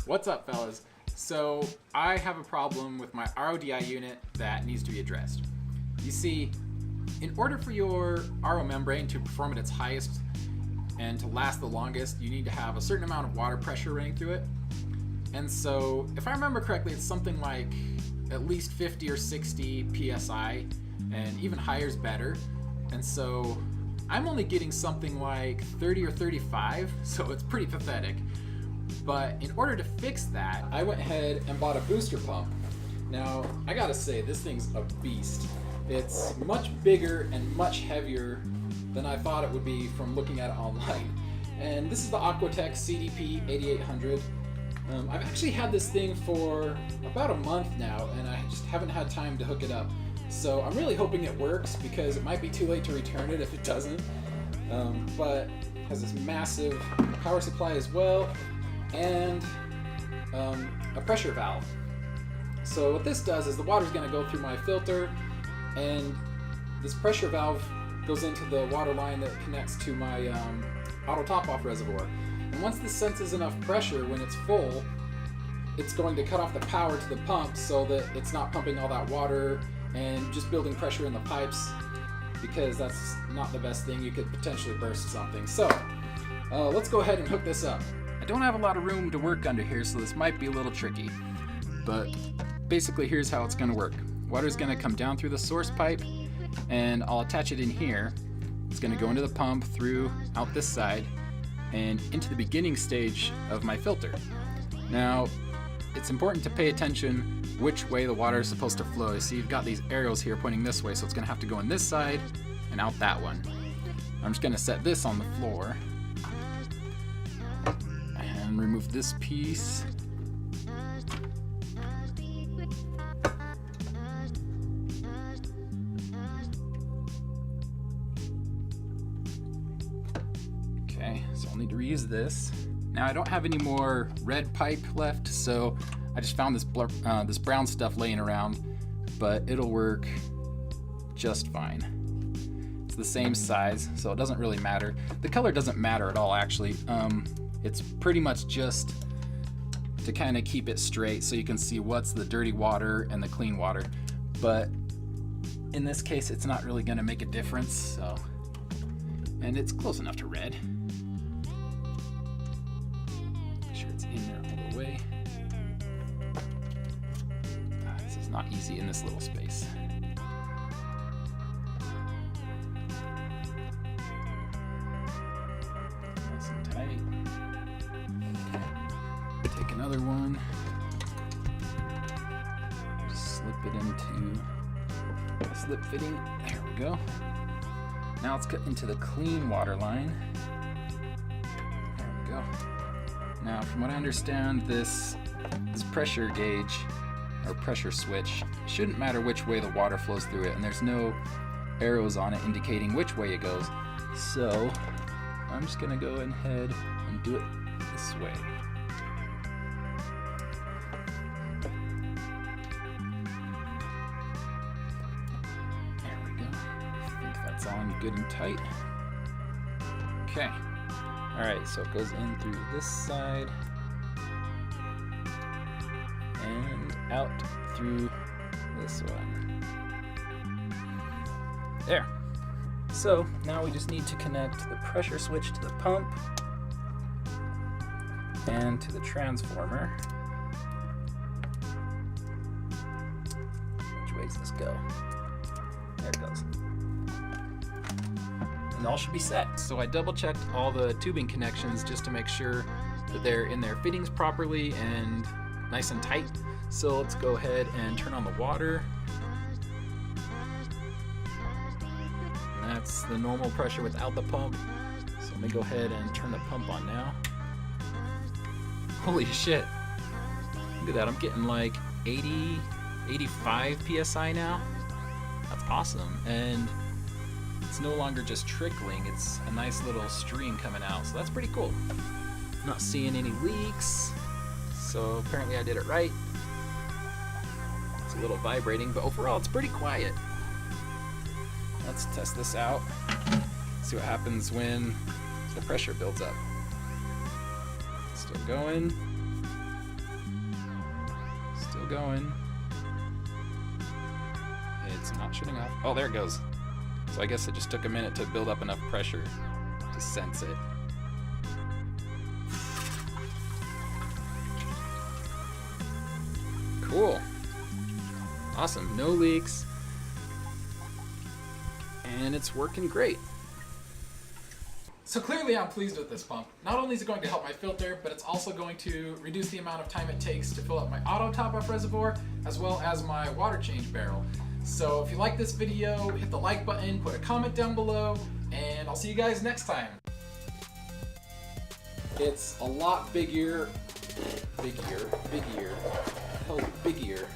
What's up, fellas? So I have a problem with my RODI unit that needs to be addressed. You see, in order for your RO membrane to perform at its highest and to last the longest, you need to have a certain amount of water pressure running through it. And so, if I remember correctly, it's something like at least 50 or 60 psi, and even higher is better. And so I'm only getting something like 30 or 35, so it's pretty pathetic. But in order to fix that, I went ahead and bought a booster pump. Now, I gotta say, this thing's a beast. It's much bigger and much heavier than I thought it would be from looking at it online. And this is the Aquatech CDP 8800. I've actually had this thing for about a month now, and I just haven't had time to hook it up. So I'm really hoping it works, because it might be too late to return it if it doesn't. But it has this massive power supply as well, and a pressure valve. So what this does is the water's going to go through my filter, and this pressure valve goes into the water line that connects to my auto top-off reservoir. And once this senses enough pressure when it's full, it's going to cut off the power to the pump so that it's not pumping all that water and just building pressure in the pipes, because that's not the best thing. You could potentially burst something. So let's go ahead and hook this up. I don't have a lot of room to work under here, so this might be a little tricky, but basically here's how it's going to work. Water's going to come down through the source pipe, and I'll attach it in here. It's going to go into the pump through out this side and into the beginning stage of my filter. Now, it's important to pay attention which way the water is supposed to flow. You see, you've got these arrows here pointing this way, so it's going to have to go in this side and out that one. I'm just going to set this on the floor and remove this piece. Okay, so I'll need to reuse this. Now, I don't have any more red pipe left, so I just found this brown stuff laying around, but it'll work just fine. It's the same size, so it doesn't really matter. The color doesn't matter at all, actually. It's pretty much just to kind of keep it straight so you can see what's the dirty water and the clean water. But in this case, it's not really going to make a difference, so. And it's close enough to red. Make sure it's in there all the way. This is not easy in this little space. Nice and tight. Take another one. Slip it into a slip fitting. There we go. Now let's cut into the clean water line. There we go. Now, from what I understand, this pressure gauge or pressure switch shouldn't matter which way the water flows through it, and there's no arrows on it indicating which way it goes. So I'm just gonna go ahead and do it this way. It's on good and tight. Okay. Alright, so it goes in through this side and out through this one. There. So now we just need to connect the pressure switch to the pump and to the transformer. Which way does this go? There it goes. And all should be set. So I double checked all the tubing connections just to make sure that they're in their fittings properly and nice and tight. So let's go ahead and turn on the water. And that's the normal pressure without the pump. So let me go ahead and turn the pump on now. Holy shit. Look at that, I'm getting like 80, 85 PSI now. That's awesome. And it's no longer just trickling, it's a nice little stream coming out, so that's pretty cool. I'm not seeing any leaks, so apparently I did it right. It's a little vibrating, but overall it's pretty quiet. Let's test this out, see what happens when the pressure builds up. Still going. going. It's not shutting off. Oh, there it goes. So I guess it just took a minute to build up enough pressure to sense it. Cool. Awesome. No leaks. And it's working great. So clearly I'm pleased with this pump. Not only is it going to help my filter, but it's also going to reduce the amount of time it takes to fill up my auto top-up reservoir, as well as my water change barrel. So if you like this video, hit the like button, put a comment down below, and I'll see you guys next time. It's a lot bigger, hell, bigger